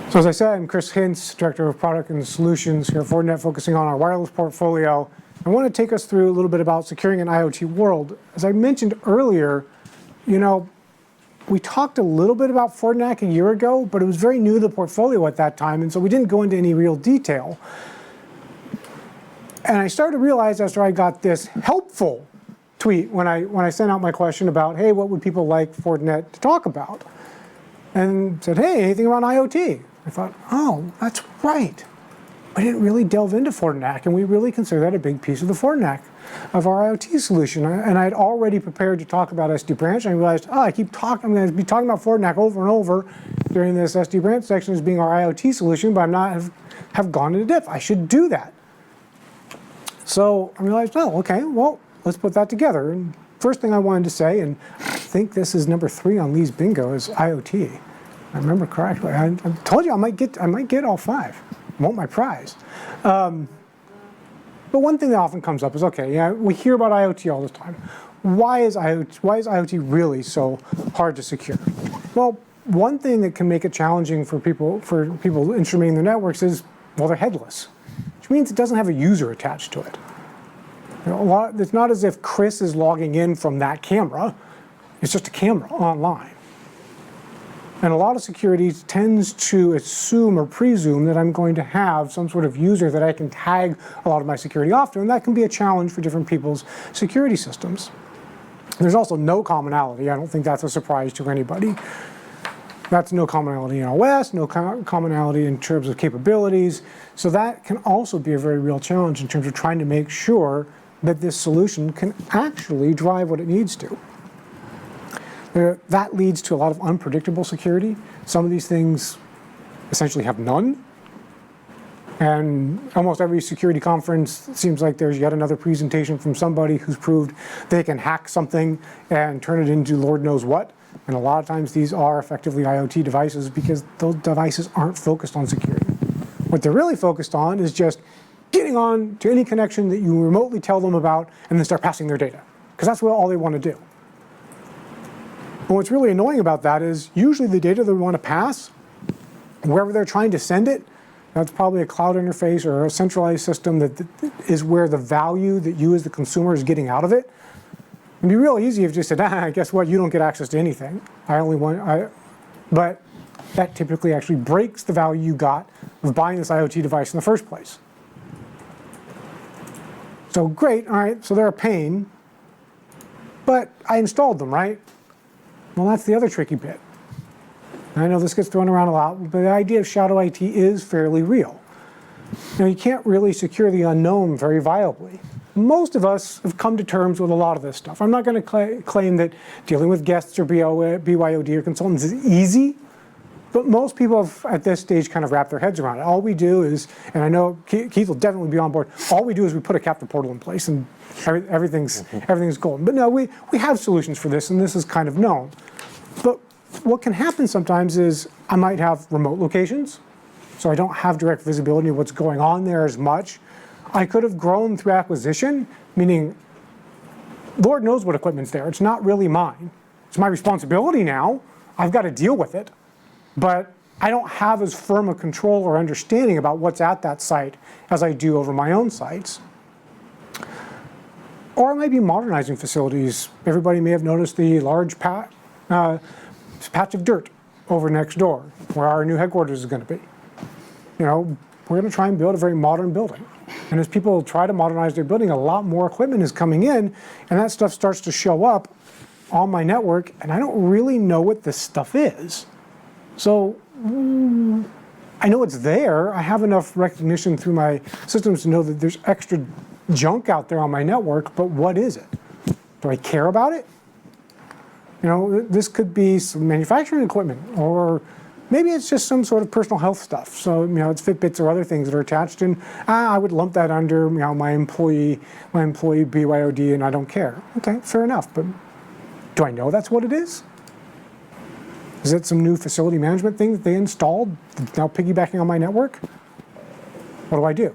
So as I said, I'm Chris Hinsz, Director of Product and Solutions here at Fortinet, focusing on our wireless portfolio. I want to take us through a little bit about securing an IoT world. As I mentioned earlier, we talked a little bit about FortiNAC a year ago, but it was very new to the portfolio at that time, and so we didn't go into any real detail. And I started to realize after I got this helpful tweet when I sent out my question about, hey, what would people like Fortinet to talk about? And said, hey, anything about IoT? I thought, oh, that's right. We didn't really delve into FortiNAC, and we really consider that a big piece of the FortiNAC, of our IoT solution. And I had already prepared to talk about SD branch, and I realized, oh, I'm going to be talking about FortiNAC over and over during this SD branch section as being our IoT solution, but I'm not have gone into depth. I should do that. So I realized, oh, okay, well, let's put that together. And first thing I wanted to say, and I think this is number 3 on Lee's bingo, is IoT. I remember correctly. I told you I might get all 5. I want my prize. But one thing that often comes up is, okay, yeah, we hear about IoT all the time. Why is IoT really so hard to secure? Well, one thing that can make it challenging for people instrumenting their networks is, well, they're headless, which means it doesn't have a user attached to it. It's not as if Chris is logging in from that camera. It's just a camera online. And a lot of security tends to assume or presume that I'm going to have some sort of user that I can tag a lot of my security off to, and that can be a challenge for different people's security systems. There's also no commonality. I don't think that's a surprise to anybody. That's no commonality in OS, no commonality in terms of capabilities. So that can also be a very real challenge in terms of trying to make sure that this solution can actually drive what it needs to. That leads to a lot of unpredictable security. Some of these things essentially have none. And almost every security conference, it seems like there's yet another presentation from somebody who's proved they can hack something and turn it into Lord knows what. And a lot of times these are effectively IoT devices because those devices aren't focused on security. What they're really focused on is just getting on to any connection that you remotely tell them about and then start passing their data. Because that's all they want to do. And what's really annoying about that is usually the data they want to pass, wherever they're trying to send it, that's probably a cloud interface or a centralized system that is where the value that you as the consumer is getting out of it. It'd be real easy if you just said, guess what, you don't get access to anything. But that typically actually breaks the value you got of buying this IoT device in the first place. So great, all right, so they're a pain, but I installed them, right? Well, that's the other tricky bit. And I know this gets thrown around a lot, but the idea of shadow IT is fairly real. You can't really secure the unknown very viably. Most of us have come to terms with a lot of this stuff. I'm not going to claim that dealing with guests or BYOD or consultants is easy, but most people have, at this stage, kind of wrapped their heads around it. All we do is, and I know Keith will definitely be on board, all we do is we put a captive portal in place and everything's golden. But no, we have solutions for this, and this is kind of known. But what can happen sometimes is I might have remote locations, so I don't have direct visibility of what's going on there as much. I could have grown through acquisition, meaning Lord knows what equipment's there. It's not really mine. It's my responsibility now. I've got to deal with it. But I don't have as firm a control or understanding about what's at that site as I do over my own sites. Or I might be modernizing facilities. Everybody may have noticed the large patch of dirt over next door where our new headquarters is going to be. We're going to try and build a very modern building. And as people try to modernize their building, a lot more equipment is coming in, and that stuff starts to show up on my network, and I don't really know what this stuff is. So I know it's there. I have enough recognition through my systems to know that there's extra junk out there on my network, but what is it? Do I care about it? This could be some manufacturing equipment, or maybe it's just some sort of personal health stuff. So, it's Fitbits or other things that are attached, and I would lump that under, my employee BYOD, and I don't care. Okay, fair enough, but do I know that's what it is? Is it some new facility management thing that they installed that's now piggybacking on my network? What do I do?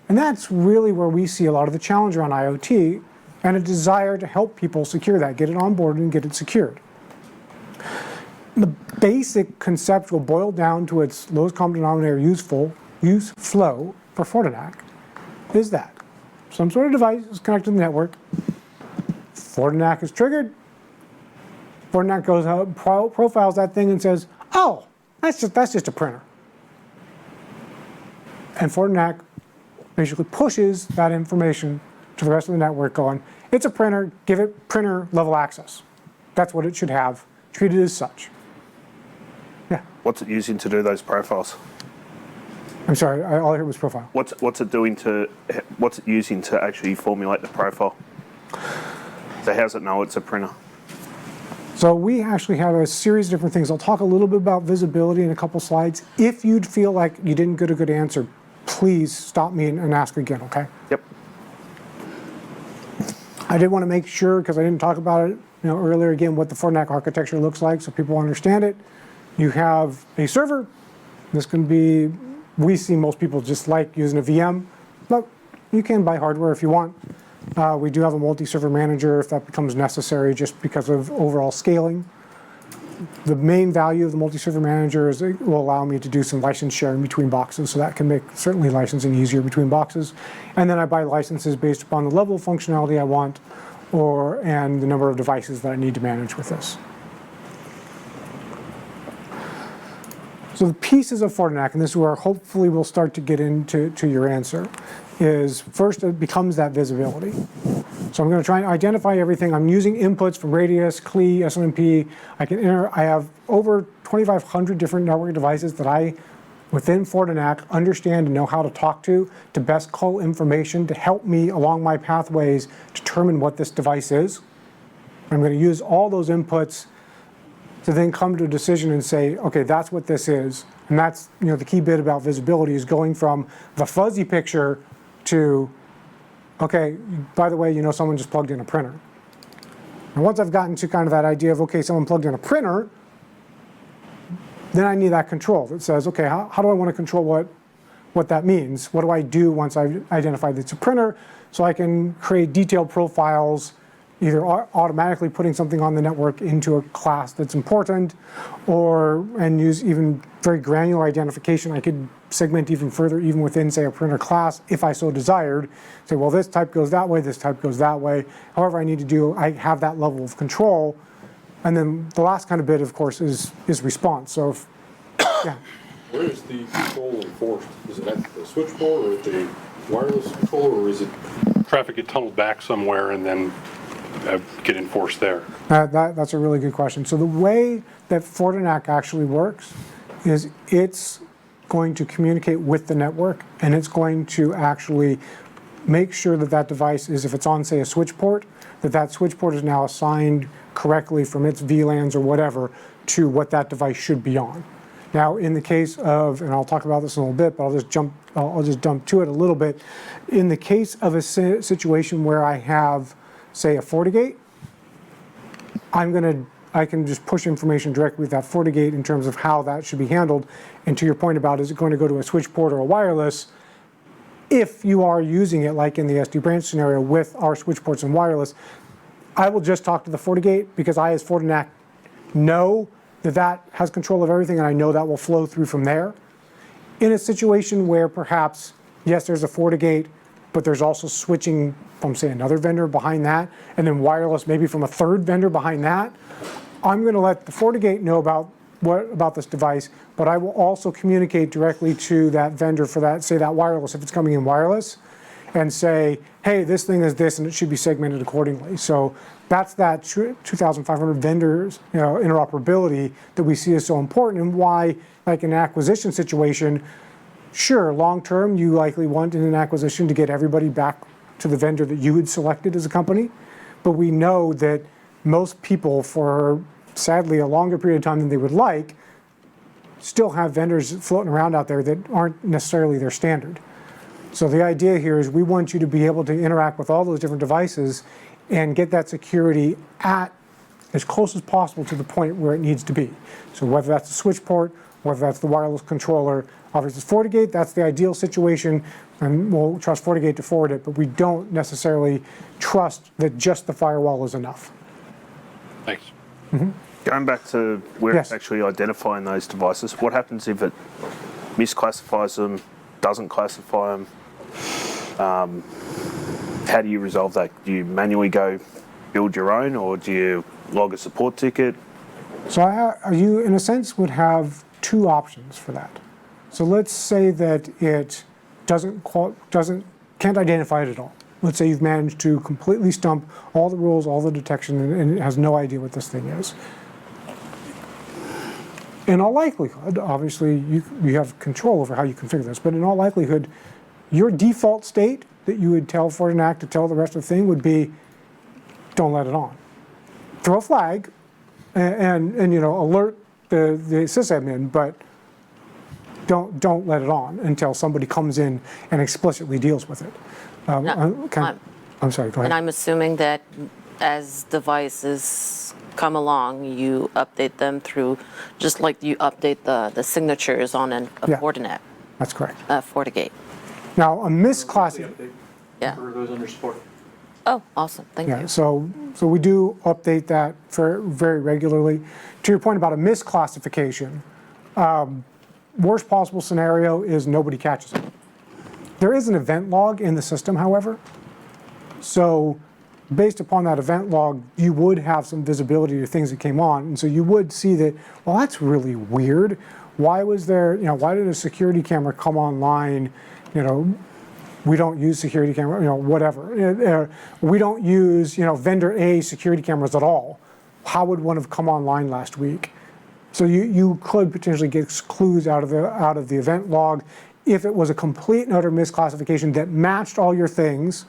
And that's really where we see a lot of the challenge around IoT and a desire to help people secure that, get it on board and get it secured. the basic conceptual boiled down to its lowest common denominator use flow for FortiNAC is that some sort of device is connected to the network, FortiNAC is triggered, FortiNAC goes out, profiles that thing and says, oh, that's just a printer. And FortiNAC basically pushes that information to the rest of the network going, it's a printer, give it printer level access. That's what it should have, treated as such. Yeah. What's it using to do those profiles? I'm sorry, all I heard was profile. What's it using to actually formulate the profile? So how does it know it's a printer? So we actually have a series of different things. I'll talk a little bit about visibility in a couple slides. If you'd feel like you didn't get a good answer, please stop me and ask again, okay? Yep. I did want to make sure, because I didn't talk about it earlier again, what the FortiNAC architecture looks like so people understand it. You have a server. This can be, we see most people just like using a VM, but you can buy hardware if you want. We do have a multi-server manager if that becomes necessary just because of overall scaling. The main value of the multi-server manager is it will allow me to do some license sharing between boxes, so that can make certainly licensing easier between boxes. And then I buy licenses based upon the level of functionality I want and the number of devices that I need to manage with this. So the pieces of FortiNAC, and this is where hopefully we'll start to get into your answer, is first it becomes that visibility. So I'm going to try and identify everything. I'm using inputs from Radius, CLI, SNMP. I have over 2,500 different network devices that I, within FortiNAC, understand and know how to talk to best cull information to help me along my pathways determine what this device is. I'm going to use all those inputs to then come to a decision and say, okay, that's what this is. And that's the key bit about visibility is going from the fuzzy picture to, okay, by the way, someone just plugged in a printer. And once I've gotten to kind of that idea of, okay, someone plugged in a printer, then I need that control that says, okay, how do I want to control what that means? What do I do once I've identified that it's a printer? So I can create detailed profiles, either automatically putting something on the network into a class that's important, and use even very granular identification. I could segment even further, even within, say, a printer class, if I so desired. Say, well, this type goes that way, this type goes that way. However I need to do, I have that level of control. And then the last kind of bit, of course, is response. So, if, yeah. Where is the control enforced? Is it at the switchboard or at the wireless controller, or is it traffic get tunneled back somewhere and then get enforced there? That's a really good question. So the way that FortiNAC actually works is it's going to communicate with the network, and it's going to actually make sure that that device is, if it's on, say, a switch port, that switch port is now assigned correctly from its VLANs or whatever to what that device should be on. Now, in the case of, and I'll talk about this in a little bit, but I'll just jump to it a little bit. In the case of a situation where I have, say, a FortiGate, I can just push information directly with that FortiGate in terms of how that should be handled. And to your point about, is it going to go to a switch port or a wireless? If you are using it, like in the SD branch scenario with our switch ports and wireless, I will just talk to the FortiGate because I, as FortiNAC, know that has control of everything, and I know that will flow through from there. In a situation where perhaps, yes, there's a FortiGate, but there's also switching from, say, another vendor behind that, and then wireless maybe from a third vendor behind that, I'm going to let the FortiGate know about this device, but I will also communicate directly to that vendor for that, say, that wireless, if it's coming in wireless, and say, hey, this thing is this, and it should be segmented accordingly. So that's that 2,500 vendors, interoperability that we see is so important, and why, like in an acquisition situation, sure, long term, you likely want in an acquisition to get everybody back to the vendor that you had selected as a company, but we know that most people, for sadly a longer period of time than they would like, still have vendors floating around out there that aren't necessarily their standard. So the idea here is we want you to be able to interact with all those different devices and get that security at as close as possible to the point where it needs to be. So whether that's the switch port, whether that's the wireless controller, obviously it's FortiGate, that's the ideal situation, and we'll trust FortiGate to forward it, but we don't necessarily trust that just the firewall is enough. Thanks. Mm-hmm. Going back to where Yes. it's actually identifying those devices, what happens if it misclassifies them, doesn't classify them? How do you resolve that? Do you manually go build your own, or do you log a support ticket? So you, in a sense, would have two options for that. So let's say that it can't identify it at all. Let's say you've managed to completely stump all the rules, all the detection, and it has no idea what this thing is. In all likelihood, obviously, you have control over how you configure this, but in all likelihood, your default state that you would tell FortiNAC to tell the rest of the thing would be, don't let it on. Throw a flag and alert the sysadmin, but don't let it on until somebody comes in and explicitly deals with it. I'm sorry, go ahead. And I'm assuming that as devices come along, you update them through, just like you update the signatures on a Yeah. Fortinet, That's correct. FortiGate. Now, a misclassification. Yeah. Or those under support. Oh, awesome. Thank Yeah, you. so we do update that very regularly. To your point about a misclassification, worst possible scenario is nobody catches it. There is an event log in the system, however. So based upon that event log, you would have some visibility to things that came on. And so you would see that, well, that's really weird. Why was there, why did a security camera come online? We don't use security camera, whatever. We don't use, vendor A security cameras at all. How would one have come online last week? So you could potentially get clues out of the event log if it was a complete and utter misclassification that matched all your things.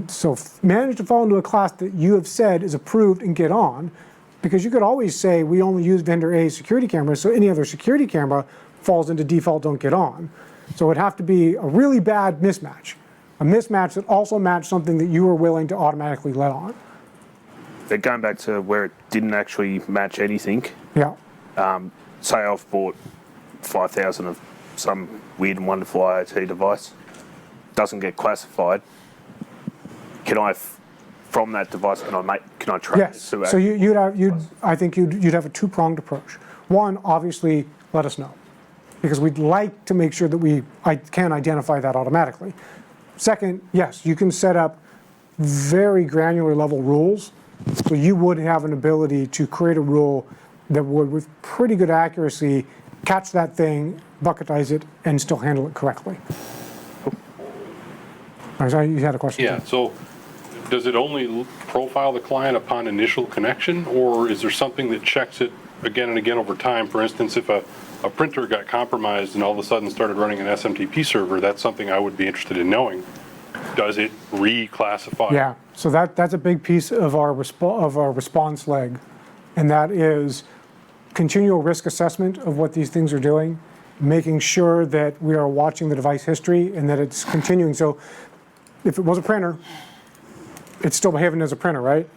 So manage to fall into a class that you have said is approved and get on, because you could always say we only use vendor A security cameras, so any other security camera falls into default don't get on. So it would have to be a really bad mismatch, a mismatch that also matched something that you were willing to automatically let on. But going back to where it didn't actually match anything, Yeah. say I've bought 5,000 of some weird and wonderful IoT device, doesn't get classified. Can I, from that device, can I track Yes. it? So I think you'd have a two-pronged approach. One, obviously, let us know, because we'd like to make sure that I can identify that automatically. Second, yes, you can set up very granular level rules. So you would have an ability to create a rule that would, with pretty good accuracy, catch that thing, bucketize it, and still handle it correctly. I'm sorry, you had a question? Yeah, so does it only profile the client upon initial connection, or is there something that checks it again and again over time? For instance, if a printer got compromised and all of a sudden started running an SMTP server, that's something I would be interested in knowing. Does it reclassify? Yeah, so that's a big piece of our response leg, and that is continual risk assessment of what these things are doing, making sure that we are watching the device history and that it's continuing. So if it was a printer, it's still behaving as a printer, right?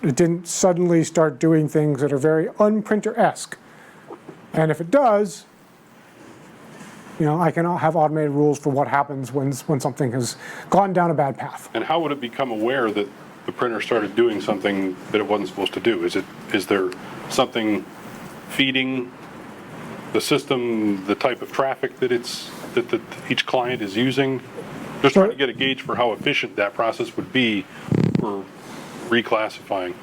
It didn't suddenly start doing things that are very unprinter-esque. And if it does, I can have automated rules for what happens when something has gone down a bad path. And how would it become aware that the printer started doing something that it wasn't supposed to do? Is there something feeding the system the type of traffic that each client is using? Just trying to get a gauge for how efficient that process would be for reclassifying.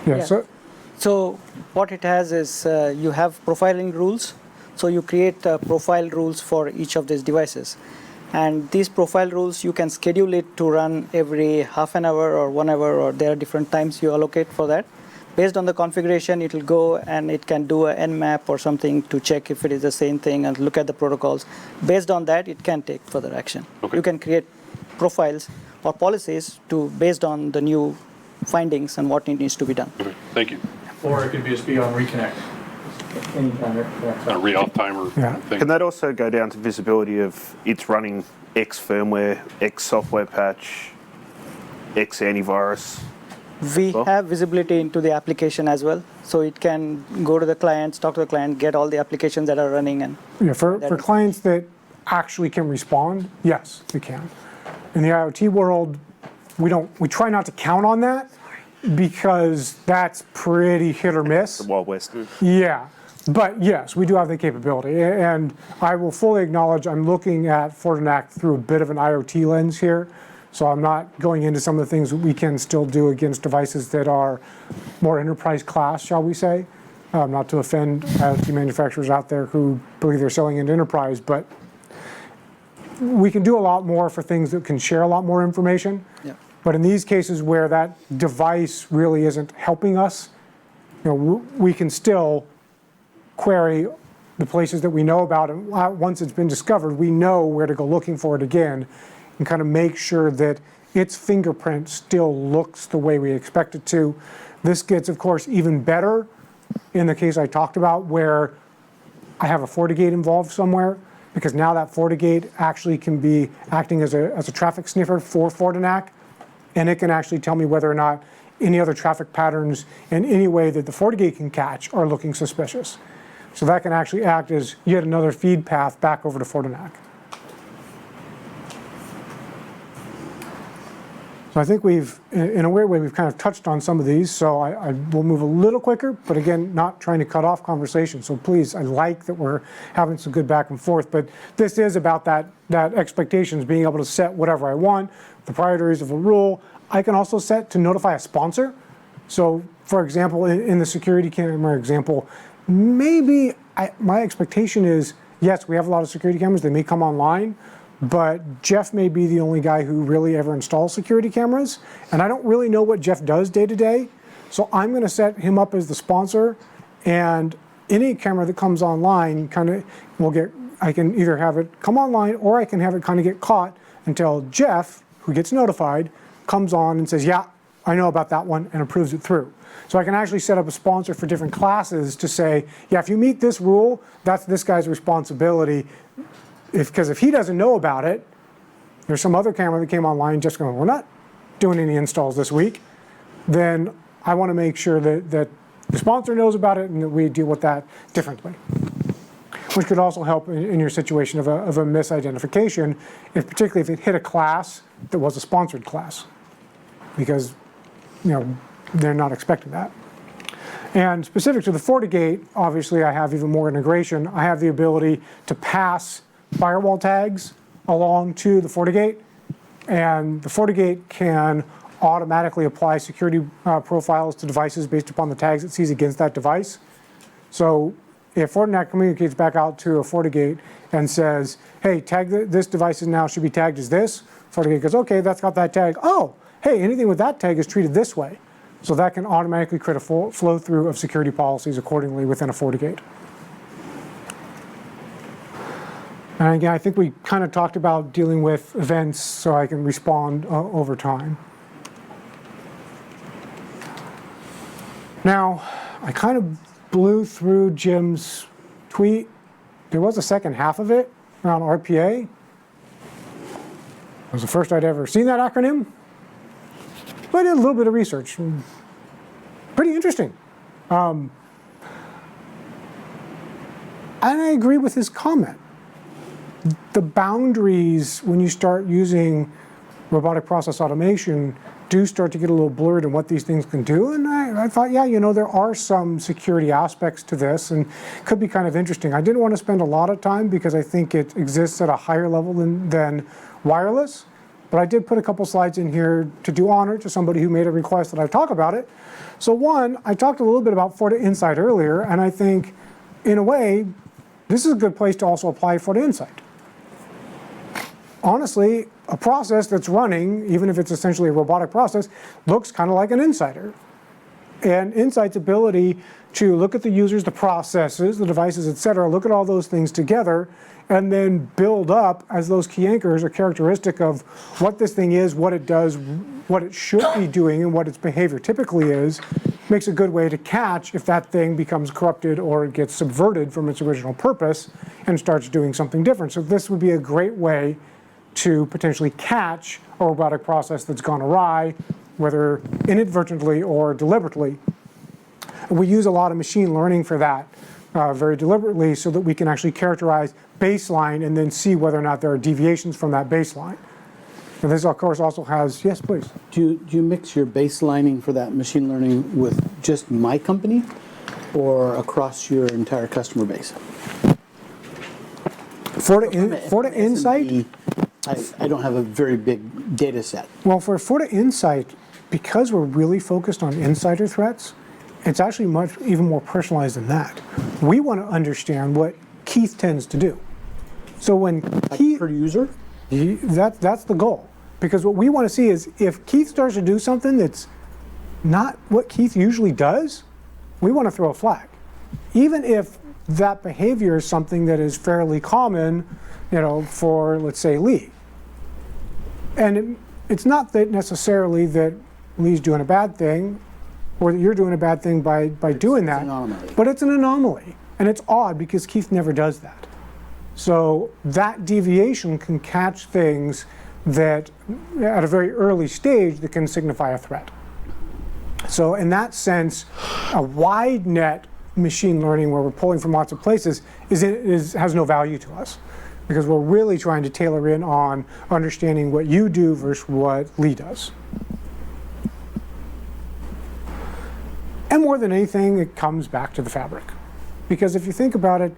Yeah, So what it has is you have profiling rules. So you create profile rules for each of these devices. And these profile rules, you can schedule it to run every half an hour or 1 hour, or there are different times you allocate for that. Based on the configuration, it will go and it can do an nmap or something to check if it is the same thing and look at the protocols. Based on that, it can take further action. Okay. You can create profiles or policies based on the new findings and what needs to be done. Okay, thank you. Or it could just be on reconnect. Anytime A read-off timer thing. Can that also go down to visibility of it's running X firmware, X software patch, X antivirus? We Well- have visibility into the application as well. So it can go to the clients, talk to the client, get all the applications that are running. And yeah, for clients that actually can respond, yes, we can. In the IoT world, we try not to count on that, because that's pretty hit or miss. The Wild West. Yeah, but yes, we do have the capability, and I will fully acknowledge I'm looking at FortiNAC through a bit of an IoT lens here, so I'm not going into some of the things that we can still do against devices that are more enterprise class, shall we say. Not to offend IoT manufacturers out there who believe they're selling into enterprise, but we can do a lot more for things that can share a lot more information. Yeah. But in these cases where that device really isn't helping us, we can still query the places that we know about, and once it's been discovered, we know where to go looking for it again and kind of make sure that its fingerprint still looks the way we expect it to. This gets, of course, even better in the case I talked about where I have a FortiGate involved somewhere, because now that FortiGate actually can be acting as a traffic sniffer for FortiNAC, and it can actually tell me whether or not any other traffic patterns in any way that the FortiGate can catch are looking suspicious. So that can actually act as yet another feed path back over to FortiNAC. So I think we've, in a weird way, we've kind of touched on some of these, so I will move a little quicker, but again, not trying to cut off conversation. So please, I like that we're having some good back and forth, but this is about that expectations, being able to set whatever I want, the priorities of a rule. I can also set to notify a sponsor. So for example, in the security camera example, maybe my expectation is, yes, we have a lot of security cameras, they may come online, but Jeff may be the only guy who really ever installs security cameras, and I don't really know what Jeff does day to day, so I'm going to set him up as the sponsor, and any camera that comes online kind of will get, I can either have it come online or I can have it kind of get caught until Jeff, who gets notified, comes on and says, yeah, I know about that one, and approves it through. So I can actually set up a sponsor for different classes to say, yeah, if you meet this rule, that's this guy's responsibility. Because if he doesn't know about it, there's some other camera that came online just going, we're not doing any installs this week, then I want to make sure that the sponsor knows about it and that we deal with that differently. Which could also help in your situation of a misidentification, particularly if it hit a class that was a sponsored class, because they're not expecting that. And specific to the FortiGate, obviously I have even more integration. I have the ability to pass firewall tags along to the FortiGate, and the FortiGate can automatically apply security profiles to devices based upon the tags it sees against that device. So if FortiNAC communicates back out to a FortiGate and says, hey, this device now should be tagged as this, FortiGate goes, okay, that's got that tag. Oh, hey, anything with that tag is treated this way. So that can automatically create a flow through of security policies accordingly within a FortiGate. And again, I think we kind of talked about dealing with events so I can respond over time. Now, I kind of blew through Jim's tweet. There was a second half of it around RPA. It was the first I'd ever seen that acronym. But I did a little bit of research. Pretty interesting. And I agree with his comment. The boundaries, when you start using robotic process automation, do start to get a little blurred in what these things can do. And I thought, yeah, there are some security aspects to this and could be kind of interesting. I didn't want to spend a lot of time because I think it exists at a higher level than wireless. But I did put a couple slides in here to do honor to somebody who made a request that I talk about it. So one, I talked a little bit about FortiInsight earlier, and I think, in a way, this is a good place to also apply FortiInsight. Honestly, a process that's running, even if it's essentially a robotic process, looks kind of like an insider. And Insight's ability to look at the users, the processes, the devices, et cetera, look at all those things together, and then build up as those key anchors a characteristic of what this thing is, what it does, what it should be doing, and what its behavior typically is, makes a good way to catch if that thing becomes corrupted or it gets subverted from its original purpose and starts doing something different. So this would be a great way to potentially catch a robotic process that's gone awry, whether inadvertently or deliberately. We use a lot of machine learning for that very deliberately so that we can actually characterize baseline and then see whether or not there are deviations from that baseline. And this, of course, also has, yes, please. Do you mix your baselining for that machine learning with just my company or across your entire customer base? Forti Insight, I don't have a very big data set. well, for Forti Insight, because we're really focused on insider threats, it's actually even more personalized than that. We want to understand what Keith tends to do. So when Keith, Per user? that's the goal. Because what we want to see is if Keith starts to do something that's not what Keith usually does, we want to throw a flag. Even if that behavior is something that is fairly common, for, let's say, Lee. And it's not that necessarily that Lee's doing a bad thing or that you're doing a bad thing by doing that, an anomaly. but it's an anomaly. And it's odd because Keith never does that. So that deviation can catch things that at a very early stage that can signify a threat. So in that sense, a wide net machine learning where we're pulling from lots of places has no value to us because we're really trying to tailor in on understanding what you do versus what Lee does. And more than anything, it comes back to the fabric. Because if you think about it,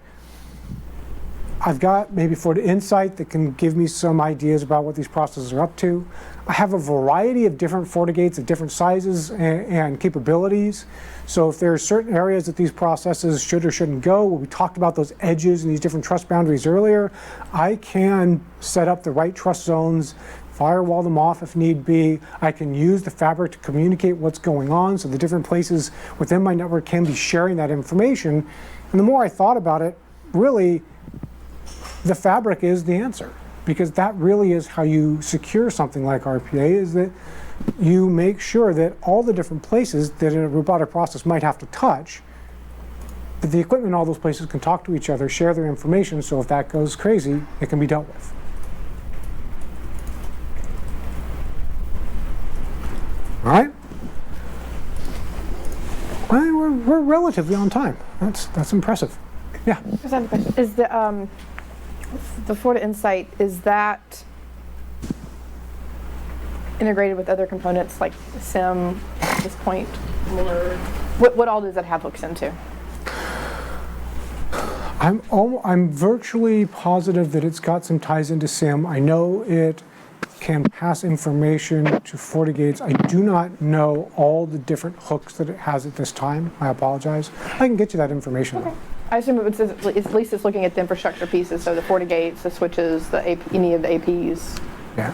I've got maybe Forti Insight that can give me some ideas about what these processes are up to. I have a variety of different FortiGates of different sizes and capabilities. So if there are certain areas that these processes should or shouldn't go, we talked about those edges and these different trust boundaries earlier, I can set up the right trust zones, firewall them off if need be. I can use the fabric to communicate what's going on so the different places within my network can be sharing that information. And the more I thought about it, really, the fabric is the answer, because that really is how you secure something like RPA, is that you make sure that all the different places that a robotic process might have to touch, that the equipment in all those places can talk to each other, share their information, so if that goes crazy, it can be dealt with. All right? Well, we're relatively on time. That's impressive. Yeah. I just have a question. Is the Forti Insight, is that integrated with other components like SIM at this point? Or what all does it have hooks into? I'm virtually positive that it's got some ties into SIM. I know it can pass information to FortiGates. I do not know all the different hooks that it has at this time. I apologize. I can get you that information. Okay. I assume at least it's looking at the infrastructure pieces, so the FortiGates, the switches, any of the APs. Yeah.